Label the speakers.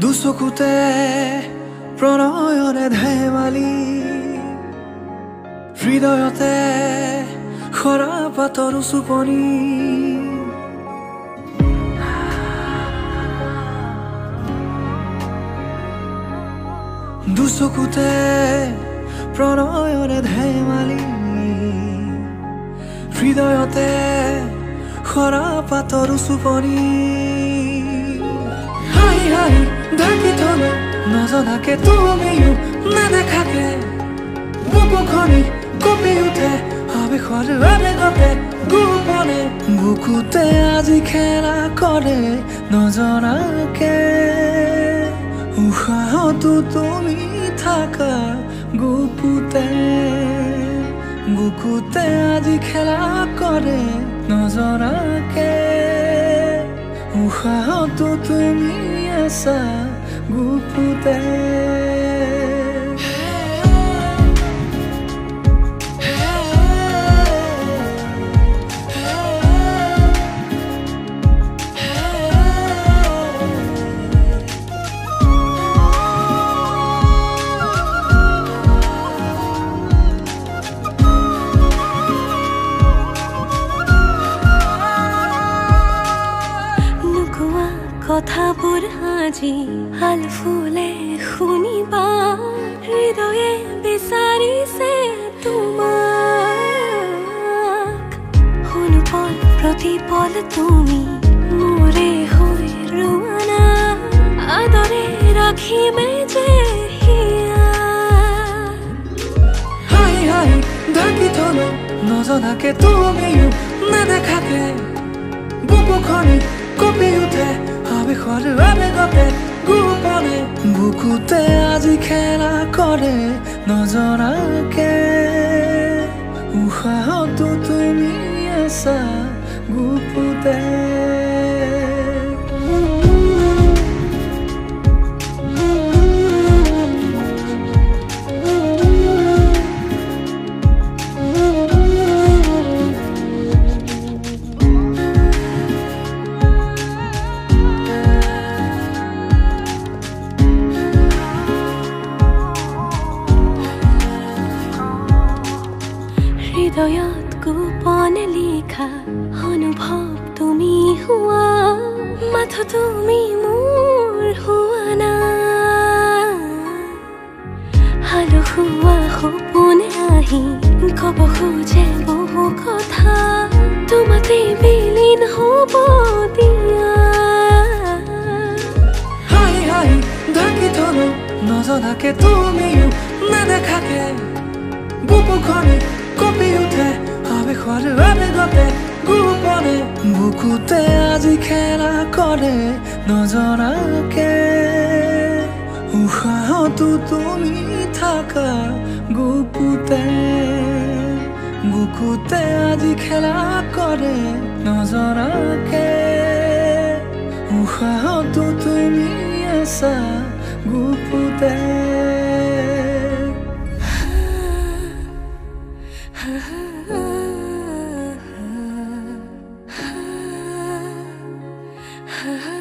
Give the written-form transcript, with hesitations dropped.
Speaker 1: দুচকুতে প্ৰণয়নে ধেমালি হৃদয়তে খৰা পাতৰ চুপনি দুচকুতে প্ৰণয়নে ধেমালি হৃদয়তে খৰা পাতৰ চুপনি হাই হাই ঢাকি থলো নজনাকে তুমিও নেদেখাকে বুকুখনি কঁপি উঠে আবেশৰ আবেগতে গোপনে বুকুতে আজি খেলা কৰে নজনাকে উশাহতো তুমি থাকা গুপুতে বুকুতে আজি খেলা কৰে নজনাকে উশাহতো তুমি আছা গুপুতে
Speaker 2: কথাবোৰ আজি হাল ফুলে শুনিবা হৃদয়ে বিচাৰিছে তোমাক অনুপল প্ৰতিপল তুমি মোৰে হৈ ৰোৱানা আদৰে ৰাখিমে যে হিয়া
Speaker 1: হাই হাই ঢাকি থলো নজনাকে তুমিও নেদেখাকে বুকুখনি কঁপি উঠে আবেশৰ আবেগতে গোপনে বুকুতে আজি খেলা কৰে নজনাকে উশাহতো তুমি আছা গুপুতে
Speaker 2: হৃদয়ত গোপনে লিখা অনুভৱ তুমি হোৱা মাথো তুমি মোৰ হোৱা না হালো হোৱা সপোনে আহি কব খোজে বহু কথা তোমাতে বিলীন হ'ব দিয়া
Speaker 1: হাই হাই ঢাকি থলো নজনাকে তুমিও নেদেখাকে বুকুখনি কঁপি উঠে আবেশৰ আবেগতে গোপনে বুকুতে আজি খেলা কৰে নজনাকে উশাহতো তুমি থাকা গুপুতে বুকুতে আজি খেলা কৰে নজনাকে উশাহতো তুমি আছা গুপুতে
Speaker 2: ha